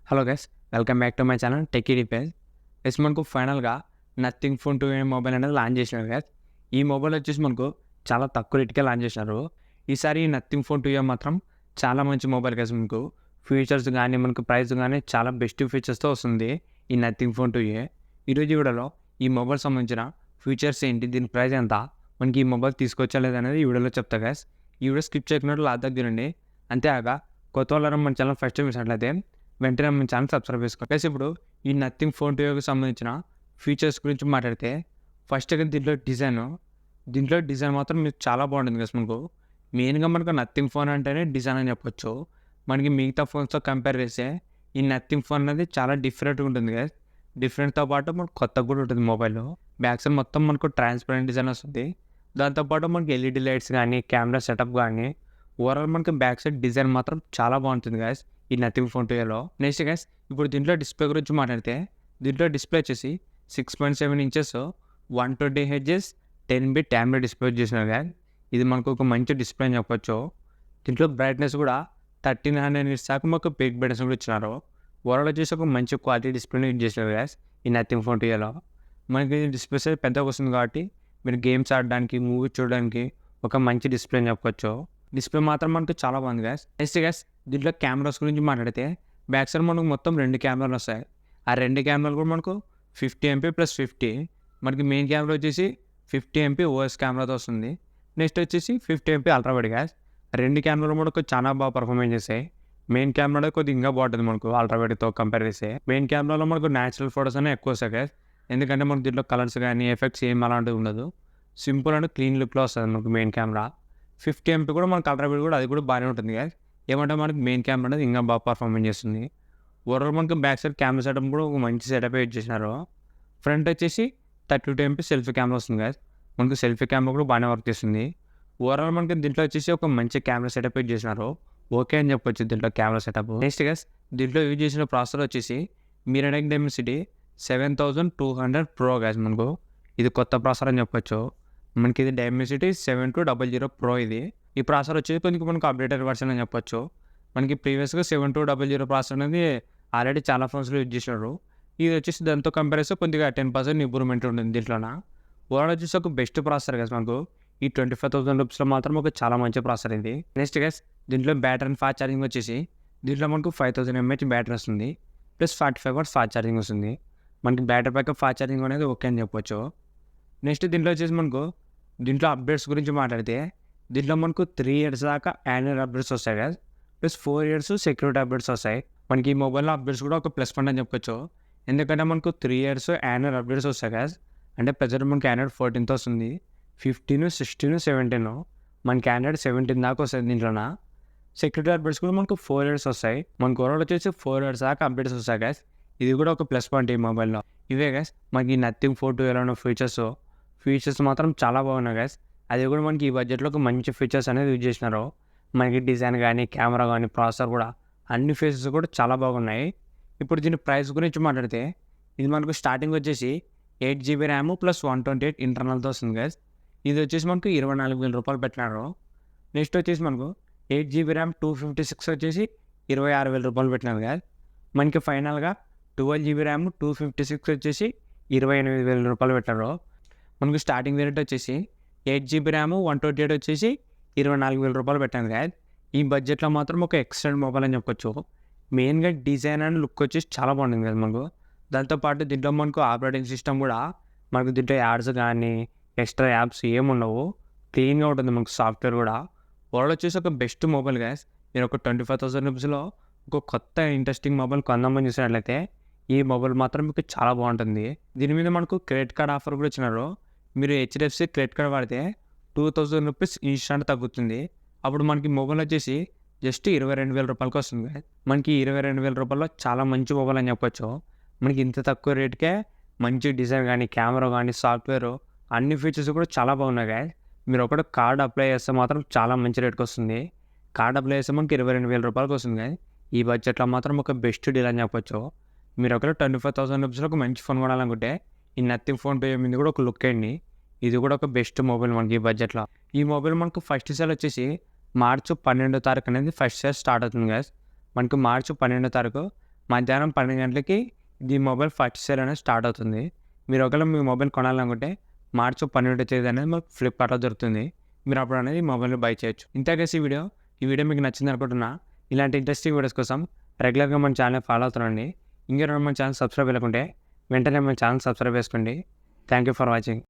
Hello guys, welcome back to my channel techie repair. మనకు ఫైనల్గా nothing phone 2 mobile అనేది launch చేసినారు guys. ఈ మొబైల్ వచ్చేసి మనకు చాలా తక్కువ రేట్కే లాంచ్ చేసినారు. ఈసారి ఈ నథింగ్ ఫోన్ 2 మాత్రం చాలా మంచి మొబైల్ గైస్. మనకు ఫీచర్స్ కానీ మనకు ప్రైస్ కానీ చాలా బెస్ట్ ఫీచర్స్తో వస్తుంది ఈ నథింగ్ ఫోన్ 2. ఈరోజు వీడియోలో ఈ మొబైల్ సంబంధించిన ఫీచర్స్ ఏంటి, దీని ప్రైస్ ఎంత, మనకి ఈ మొబైల్ తీసుకొచ్చా లేదనేది ఈ వీడియోలో చెప్తా గైస్. ఈ వీడియో స్కిప్ చేయకుండా లాస్ట్ దాకా తినండి. అంతేకాక కొత్త వాళ్ళ మన ఛానల్ ఫస్ట్ టైం చూసినట్లయితే వెంటనే మన ఛానల్ సబ్స్క్రైబ్ చేసుకోండి. ప్లస్ ఇప్పుడు ఈ నథింగ్ ఫోన్ 2కి సంబంధించిన ఫీచర్స్ గురించి మాట్లాడితే ఫస్ట్ దీంట్లో డిజైన్ మాత్రం మీకు చాలా బాగుంటుంది కదా. మనకు మెయిన్గా మనకు నథింగ్ ఫోన్ అంటేనే డిజైన్ అని చెప్పొచ్చు. మనకి మిగతా ఫోన్స్తో కంపేర్ చేస్తే ఈ నథింగ్ ఫోన్ అనేది చాలా డిఫరెంట్గా ఉంటుంది కదా. డిఫరెంట్తో పాటు మనకు కొత్తగా కూడా ఉంటుంది. మొబైల్ బ్యాక్ సైడ్ మొత్తం మనకు ట్రాన్స్పరెంట్ డిజైన్ వస్తుంది. దాంతోపాటు మనకి ఎల్ఈడి లైట్స్ కానీ కెమెరా సెటప్ కానీ ఓవరాల్ మనకి బ్యాక్ సైడ్ డిజైన్ మాత్రం చాలా బాగుంటుంది గాయస్ ఈ నథింగ్ ఫోన్ 2లో. నెక్స్ట్ గైస్, ఇప్పుడు దీంట్లో డిస్ప్లే గురించి మాట్లాడితే దీంట్లో డిస్ప్లే వచ్చేసి 6.7 inches 120Hz 10-bit AMOLED display చేసినారు గాయస్. ఇది మనకు ఒక మంచి డిస్ప్లే అని చెప్పొచ్చు. దీంట్లో బ్రైట్నెస్ కూడా 1300 nits దాకా మాకు పీక్ బ్రైట్నెస్ కూడా ఇచ్చినారు. ఓవరాల్ వచ్చేసి ఒక మంచి క్వాలిటీ డిస్ప్లేని యూజ్ చేసినారు గాయస్ ఈ నథింగ్ ఫోన్ 2లో. మనకి డిస్ప్లే సైజ్ పెద్దగా వస్తుంది కాబట్టి మీరు గేమ్స్ ఆడడానికి, మూవీ చూడడానికి ఒక మంచి డిస్ప్లే అని చెప్పొచ్చు. డిస్ప్లే మాత్రం మనకు చాలా బాగుంది గాయస్. నెక్స్ట్ గైస్, దీంట్లో కెమెరాస్ గురించి మాట్లాడితే బ్యాక్ సైడ్ మనకు మొత్తం 2 కెమెరాలు వస్తాయి. ఆ 2 కెమెరాలు కూడా మనకు 50MP + 50. మనకి మెయిన్ కెమెరా వచ్చేసి 50MP OS కెమెరాతో వస్తుంది. నెక్స్ట్ వచ్చేసి 50MP అల్ట్రా వైడ్ గాయస్. 2 కెమెరాలు మనకు చాలా బాగా పర్ఫార్మెన్స్ చేస్తాయి. మెయిన్ కెమెరా కొద్దిగా ఇంకా బాగుంటుంది మనకు అల్ట్రా వైడ్తో కంపేర్ చేస్తే. మెయిన్ కెమెరాలో మనకు న్యాచురల్ ఫోటోస్ అనేవి ఎక్కువ వస్తాయి గాయస్. ఎందుకంటే మనకు దీంట్లో కలర్స్ కానీ ఎఫెక్ట్స్ ఏం అలాంటివి ఉండదు. సింపుల్ అండ్ క్లీన్ లుక్లో వస్తుంది మనకు మెయిన్ కెమెరా. 50MP కూడా మనకు అల్ట్రా వైడ్ కూడా అది కూడా బాగానే ఉంటుంది గాయస్. ఏమంటే మనకి మెయిన్ కెమెరా అనేది ఇంకా బాగా పర్ఫార్మెన్స్ చేస్తుంది. ఓవరాల్ మనకి బ్యాక్ సైడ్ కెమెరా సెటప్ కూడా ఒక మంచి సెటప్ యూజ్ చేసినారు. ఫ్రంట్ వచ్చేసి 32MP సెల్ఫీ కెమెరా వస్తుంది గాయస్. మనకు సెల్ఫీ కెమెరా కూడా బాగానే వర్క్ చేస్తుంది. ఓవరాల్ మనకి దీంట్లో వచ్చేసి ఒక మంచి కెమెరా సెటప్ యూజ్ చేసినారు. ఓకే అని చెప్పొచ్చు దీంట్లో కెమెరా సెటప్. నెక్స్ట్ గైస్, దీంట్లో యూజ్ చేసిన ప్రాసెసర్ వచ్చేసి మీరాటెక్ డైమెన్సిటీ 7200 Pro గాయస్. మనకు ఇది కొత్త ప్రాసెసర్ అని చెప్పొచ్చు. మనకి ఇది డైమెన్సిటీ 7200 Pro. ఈ ప్రాసెసర్ వచ్చేసి కొంచెం మనకు అప్డేటెడ్ వర్షన్ అని చెప్పొచ్చు. మనకి ప్రీవియస్గా 7200 ప్రాసెసర్ అనేది ఆల్రెడీ చాలా ఫోన్స్లో యూజ్ చేసినారు. ఇది వచ్చేసి దాంతో కంపేర్ చేస్తే కొద్దిగా 10% ఇంప్రూవ్మెంట్ ఉంటుంది దీంట్లోన. ఓవరాల్ వచ్చేసి ఒక బెస్ట్ ప్రాసెసర్ గైస్. మనకు ఈ 25,000 రూపీస్లో మాత్రం ఒక చాలా మంచి ప్రాసెసర్ ఇది. నెక్స్ట్ గైస్, దీంట్లో బ్యాటరీ అండ్ ఫాస్ట్ ఛార్జింగ్ వచ్చేసి దీంట్లో మనకు 5000 mAh బ్యాటరీ వస్తుంది. ప్లస్ 45 watts ఫాస్ట్ ఛార్జింగ్ వస్తుంది. మనకి బ్యాటరీ బ్యాకప్ ఫాస్ట్ ఛార్జింగ్ అనేది ఓకే అని చెప్పొచ్చు. నెక్స్ట్ దీంట్లో వచ్చేసి మనకు దీంట్లో అప్డేట్స్ గురించి మాట్లాడితే దీంట్లో మనకు 3 years దాకా యాన్యువల్ అప్డేట్స్ వస్తాయి కదా. ప్లస్ 4 years సెక్యూరిటీ అప్డేట్స్ వస్తాయి. మనకి ఈ మొబైల్లో అప్డేట్స్ కూడా ఒక ప్లస్ పాయింట్ అని చెప్పొచ్చు. ఎందుకంటే మనకు 3 years యాన్యువల్ అప్డేట్స్ వస్తాయి కదా. అంటే ప్రజెంట్ మనకి ఆండ్రాయిడ్ 14 వస్తుంది, 15, 16, 17. మనకి ఆండ్రాయిడ్ 17 దాకా వస్తుంది. దీంట్లోన సెక్యూరిటీ అప్డేట్స్ కూడా మనకు 4 years వస్తాయి. మనకు ఓవరాల్ వచ్చేసి 4 years దాకా అప్డేట్స్ వస్తాయి గైస్. ఇది కూడా ఒక ప్లస్ పాయింట్ ఈ మొబైల్లో. ఇవే గైస్ మనకి నథింగ్ ఫోన్ 2 ఎలా ఉన్న ఫీచర్స్ మాత్రం చాలా బాగున్నాయి గైస్. అది కూడా మనకి ఈ బడ్జెట్లో ఒక మంచి ఫీచర్స్ అనేది యూజ్ చేసినారు. మనకి డిజైన్ కానీ కెమెరా కానీ ప్రాసెసర్ కూడా అన్ని ఫీచర్స్ కూడా చాలా బాగున్నాయి. ఇప్పుడు దీని ప్రైస్ గురించి మాట్లాడితే ఇది మనకు స్టార్టింగ్ వచ్చేసి 8GB ర్యామ్ ప్లస్ 128 ఇంటర్నల్తో వస్తుంది గైస్. ఇది వచ్చేసి మనకు 24,000 రూపాయలు పెట్టినారు. నెక్స్ట్ వచ్చేసి మనకు 8GB ర్యామ్ 256 వచ్చేసి 26,000 రూపాయలు పెట్టినారు గైస్. మనకి ఫైనల్గా 12GB ర్యామ్ 256 వచ్చేసి 28,000 రూపాయలు పెట్టారు. మనకు స్టార్టింగ్ వేరియంట్ వచ్చేసి 8GB ర్యామ్ 128 వచ్చేసి 24,000 రూపాయలు పెట్టాను గాయస్. ఈ బడ్జెట్లో మాత్రం ఒక ఎక్సలెంట్ మొబైల్ అని చెప్పొచ్చు. మెయిన్గా డిజైన్ అండ్ లుక్ వచ్చేసి చాలా బాగుంటుంది కదా మనకు. దాంతోపాటు దీంట్లో మనకు ఆపరేటింగ్ సిస్టమ్ కూడా మనకు దీంట్లో యాడ్స్ కానీ ఎక్స్ట్రా యాప్స్ ఏముండవు. క్లీన్గా ఉంటుంది మనకు సాఫ్ట్వేర్ కూడా. ఓవరాల్ వచ్చేసి ఒక బెస్ట్ మొబైల్ గాయస్. నేను ఒక 25,000 రూపీస్లో ఒక కొత్త ఇంట్రెస్టింగ్ మొబైల్ కొందామని చూసినట్లయితే ఈ మొబైల్ మాత్రం మీకు చాలా బాగుంటుంది. దీని మీద మనకు క్రెడిట్ కార్డ్ ఆఫర్ కూడా ఇచ్చినారు. మీరు HDFC క్రెడిట్ కార్డ్ వాడితే 2,000 రూపీస్ ఇన్స్టెంట్ తగ్గుతుంది. అప్పుడు మనకి మొబైల్ వచ్చేసి జస్ట్ 22,000 రూపాయలకి వస్తుంది. మనకి 22,000 రూపాయల్లో చాలా మంచి మొబైల్ అని చెప్పొచ్చు. మనకి ఇంత తక్కువ రేటుకే మంచి డిజైన్ కానీ కెమెరా కానీ సాఫ్ట్వేర్ అన్ని ఫీచర్స్ కూడా చాలా బాగున్నాయి గాయస్. మీరు ఒకటి కార్డ్ అప్లై చేస్తే మాత్రం చాలా మంచి రేట్కి వస్తుంది. కార్డ్ అప్లై చేస్తే మనకి 22,000 రూపాయలకి వస్తుంది గాయస్. ఈ బడ్జెట్లో మాత్రం ఒక బెస్ట్ డీల్ అని చెప్పొచ్చు. మీరు ఒకవేళ 25,000 రూపీస్లో ఒక మంచి ఫోన్ కొనాలనుకుంటే ఈ నథింగ్ ఫోన్ 2 మీద కూడా ఒక లుక్ వేయండి. ఇది కూడా ఒక బెస్ట్ మొబైల్ మనకి ఈ బడ్జెట్లో. ఈ మొబైల్ మనకు ఫస్ట్ సేల్ వచ్చేసి మార్చి 12వ తారీఖు అనేది ఫస్ట్ సేల్ స్టార్ట్ అవుతుంది గైస్. మనకు మార్చి 12వ తారీఖు మధ్యాహ్నం 12 గంటలకి ఈ మొబైల్ ఫస్ట్ సేల్ అనేది స్టార్ట్ అవుతుంది. మీరు ఒకవేళ మీ మొబైల్ కొనాలనుకుంటే మార్చి 12 తేదీ అనేది మాకు ఫ్లిప్‌కార్ట్‌లో దొరుకుతుంది. మీరు అప్పుడు అనేది ఈ మొబైల్‌ని బై చేయొచ్చు. ఇంతే గైస్ ఈ వీడియో మీకు నచ్చింది అనుకుంటున్నా. ఇలాంటి ఇంట్రెస్టింగ్ వీడియోస్ కోసం రెగ్యులర్‌గా మన ఛానల్‌ని ఫాలో అవుతుండండి. ఇంకెవరైనా మన ఛానల్ సబ్స్క్రైబ్ చేయకుంటే వెంటనే మన ఛానల్ సబ్స్క్రైబ్ చేసుకోండి. Thank you for watching.